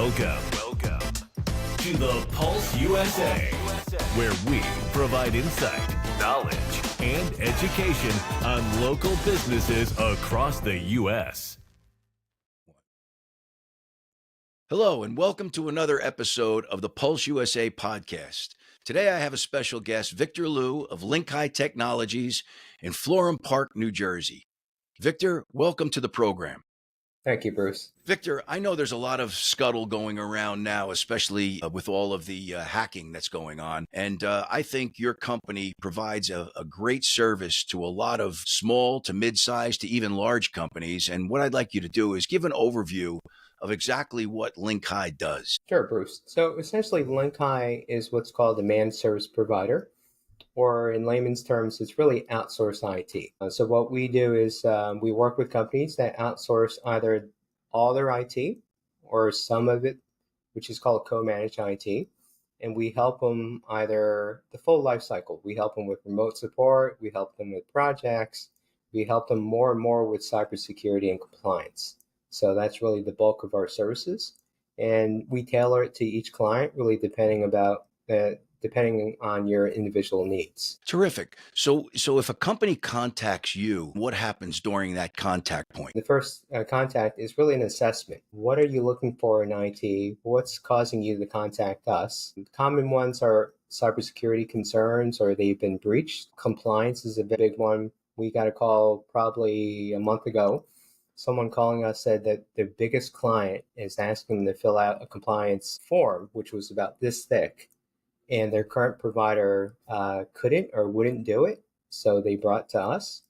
Welcome to the Pulse USA, where we provide insight, knowledge, and education on local businesses across the U.S. Hello, and welcome to another episode of the Pulse USA podcast. Today, I have a special guest, Victor Liu of Link High Technologies in Florham Park, New Jersey. Victor, welcome to the program. Thank you, Bruce. Victor, I know there's a lot of scuttle going around now, especially with all of the hacking that's going on. And I think your company provides a great service to a lot of small to mid-sized to even large companies. And what I'd like you to do is give an overview of exactly what Link High does. Sure, Bruce. So essentially, Link High is what's called a managed service provider, or in layman's terms, it's really outsourced IT. So what we do is we work with companies that outsource either all their IT or some of it, which is called co-managed IT. And we help them either the full life cycle. We help them with remote support. We help them with projects. We help them more and more with cybersecurity and compliance. So that's really the bulk of our services. And we tailor it to each client, really depending on your individual needs. Terrific. So if a company contacts you, what happens during that contact point? The first contact is really an assessment. What are you looking for in IT? What's causing you to contact us? Common ones are cybersecurity concerns, or they've been breached. Compliance is a big one. We got a call probably a month ago. Someone calling us said that their biggest client is asking them to fill out a compliance form, which was about this thick, and their current provider couldn't or wouldn't do it. So they brought it to us,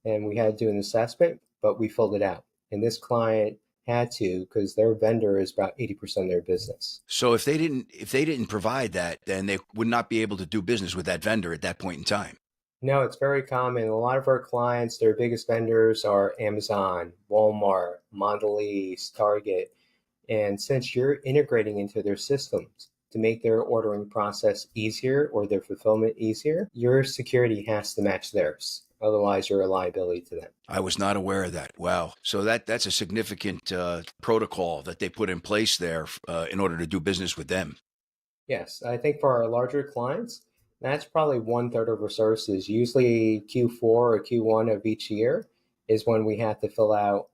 and we had to do an assessment, but we filled it out. And this client had to, because their vendor is about 80% of their business. So if they didn't provide that, then they would not be able to do business with that vendor at that point in time. No, it's very common. A lot of our clients, their biggest vendors are Amazon, Walmart, Mondelez, Target. And since you're integrating into their systems to make their ordering process easier or their fulfillment easier, your security has to match theirs. Otherwise, you're a liability to them. I was not aware of that. Wow. So that's a significant protocol that they put in place there in order to do business with them. Yes, I think for our larger clients, that's probably 1/3 of our services. Usually Q4 or Q1 of each year is when we have to fill out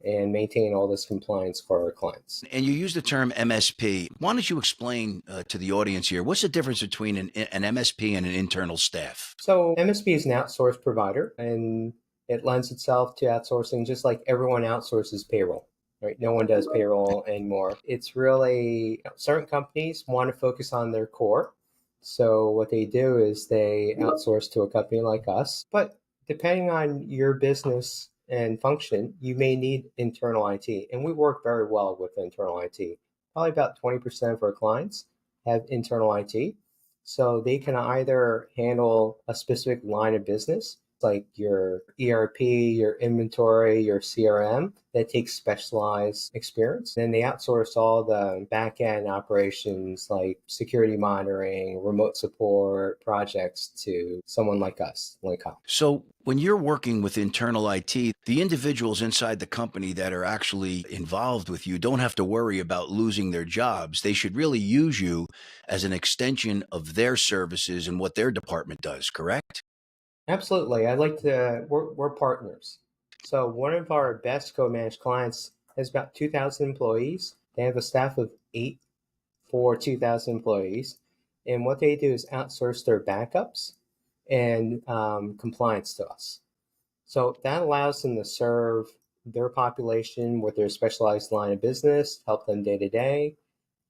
and maintain all this compliance for our clients. And you use the term MSP. Why don't you explain to the audience here, what's the difference between an MSP and an internal staff? So MSP is an outsourced provider, and it lends itself to outsourcing just like everyone outsources payroll. Right? No one does payroll anymore. It's really, certain companies want to focus on their core. So what they do is they outsource to a company like us. But depending on your business and function, you may need internal IT. And we work very well with internal IT. Probably about 20% of our clients have internal IT. So they can either handle a specific line of business, like your ERP, your inventory, your CRM, that takes specialized experience. Then they outsource all the back-end operations like security monitoring, remote support, projects to someone like us, Link High. So when you're working with internal IT, the individuals inside the company that are actually involved with you don't have to worry about losing their jobs. They should really use you as an extension of their services and what their department does, correct? Absolutely. We're partners. So one of our best co-managed clients has about 2,000 employees. They have a staff of 8 for 2,000 employees. And what they do is outsource their backups and compliance to us. So that allows them to serve their population with their specialized line of business, help them day to day.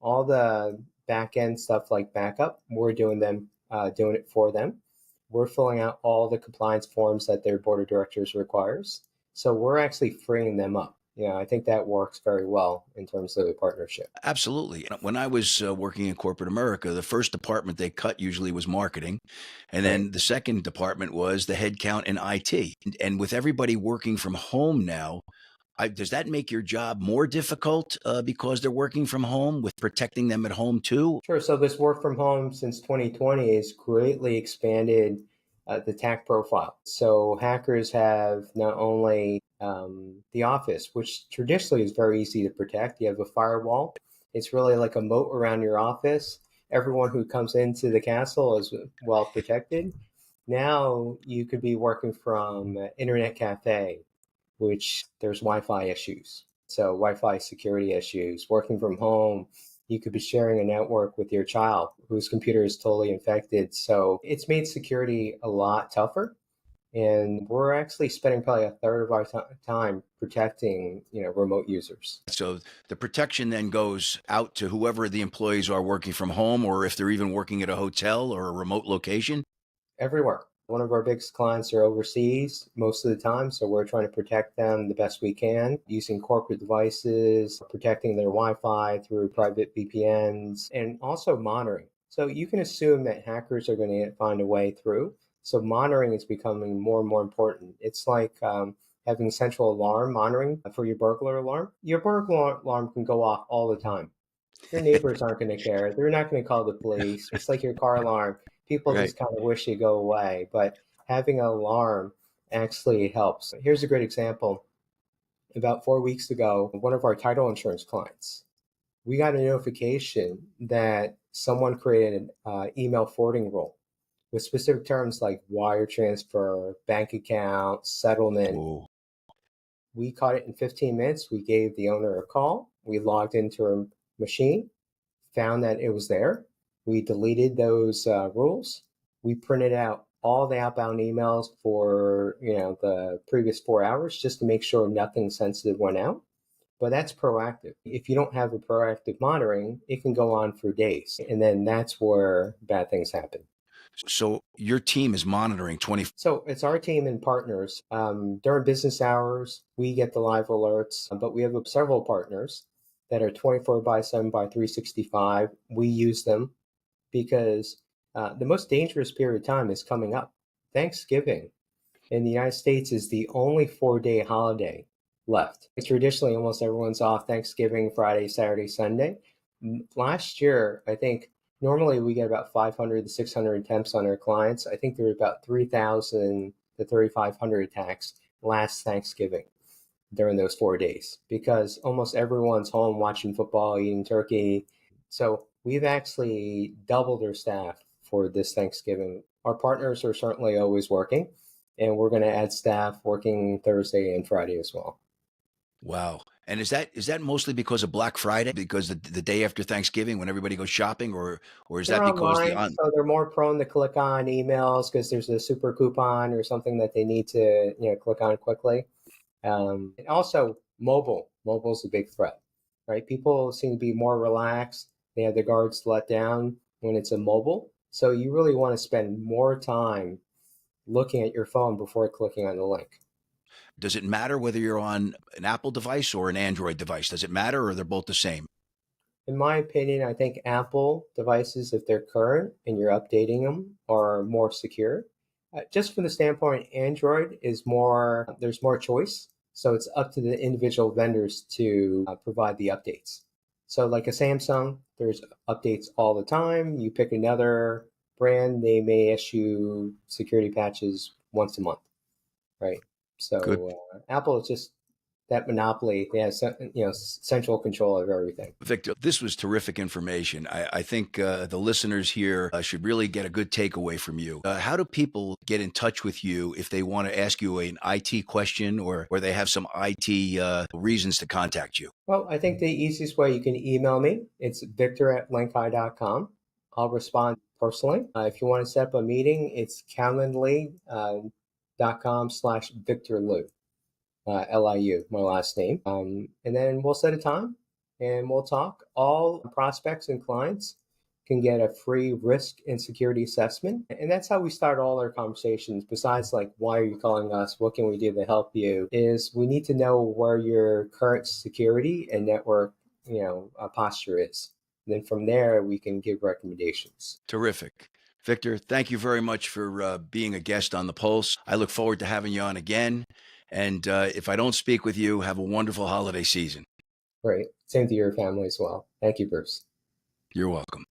All the back end stuff like backup, we're doing it for them. We're filling out all the compliance forms that their board of directors requires. So we're actually freeing them up. I think that works very well in terms of the partnership. Absolutely. When I was working in corporate America, the first department they cut usually was marketing. And then the second department was the headcount in IT. And with everybody working from home now, does that make your job more difficult because they're working from home with protecting them at home too? Sure. So this work from home since 2020 has greatly expanded the attack profile. So hackers have not only the office, which traditionally is very easy to protect. You have a firewall, It's really like a moat around your office. Everyone who comes into the castle is well protected. Now you could be working from an internet cafe, which there's Wi-Fi issues. So Wi-Fi security issues, working from home, you could be sharing a network with your child whose computer is totally infected. So it's made security a lot tougher. And we're actually spending probably a third of our time protecting, remote users. So the protection then goes out to whoever the employees are working from home, or if they're even working at a hotel or a remote location. Everywhere. One of our biggest clients are overseas most of the time, so we're trying to protect them the best we can using corporate devices, protecting their Wi-Fi through private VPNs, and also monitoring. So you can assume that hackers are going to find a way through. So monitoring is becoming more and more important. It's like having central alarm monitoring for your burglar alarm. Your burglar alarm can go off all the time. Your neighbors aren't going to care. They're not going to call the police. It's like your car alarm. People Right. just kind of wish you go away, but having an alarm actually helps. Here's a great example. About 4 weeks ago, one of our title insurance clients, we got a notification that someone created an email forwarding rule with specific terms like wire transfer, bank account, settlement. Whoa. We caught it in 15 minutes. We gave the owner a call. We logged into her machine, found that it was there. We deleted those rules. We printed out all the outbound emails for the previous 4 hours just to make sure nothing sensitive went out. But that's proactive. If you don't have a proactive monitoring, it can go on for days. And then that's where bad things happen. So your team is monitoring 20. So it's our team and partners. During business hours, we get the live alerts, but we have several partners that are 24 by 7 by 365. We use them because the most dangerous period of time is coming up. Thanksgiving in the United States is the only 4-day holiday left. Traditionally, almost everyone's off Thanksgiving, Friday, Saturday, Sunday. Last year, I think normally we get about 500 to 600 attempts on our clients. I think there were about 3,000 to 3,500 attacks last Thanksgiving during those 4 days because almost everyone's home watching football, eating turkey. So we've actually doubled our staff for this Thanksgiving. Our partners are certainly always working, and we're going to add staff working Thursday and Friday as well. Wow. And is that mostly because of Black Friday, because the day after Thanksgiving when everybody goes shopping, or is that They're because online, so they're more prone to click on emails because there's a super coupon or something that they need to click on quickly. And also mobile. Mobile's a big threat, right? People seem to be more relaxed. They have their guards let down when it's a mobile. So you really want to spend more time looking at your phone before clicking on the link. Does it matter whether you're on an Apple device or an Android device? Does it matter, or they're both the same? In my opinion, I think Apple devices, if they're current and you're updating them, are more secure. Just from the standpoint, Android there's more choice. So it's up to the individual vendors to provide the updates. So like a Samsung, there's updates all the time. You pick another brand, they may issue security patches once a month, right? Good. So Apple is just that monopoly. They have central control of everything. Victor, this was terrific information. I think the listeners here should really get a good takeaway from you. How do people get in touch with you if they want to ask you an IT question or they have some IT reasons to contact you? Well, I think the easiest way, you can email me. It's victor@linkai.com. I'll respond personally. If you want to set up a meeting, it's calendly.com/Victor Liu. Liu, my last name. And then we'll set a time and we'll talk. All prospects and clients can get a free risk and security assessment. And that's how we start all our conversations. Besides, like, why are you calling us? What can we do to help you? Is we need to know where your current security and network, posture is. And then from there, we can give recommendations. Terrific. Victor, thank you very much for being a guest on The Pulse. I look forward to having you on again. And if I don't speak with you, have a wonderful holiday season. Great. Same to your family as well. Thank you, Bruce. You're welcome.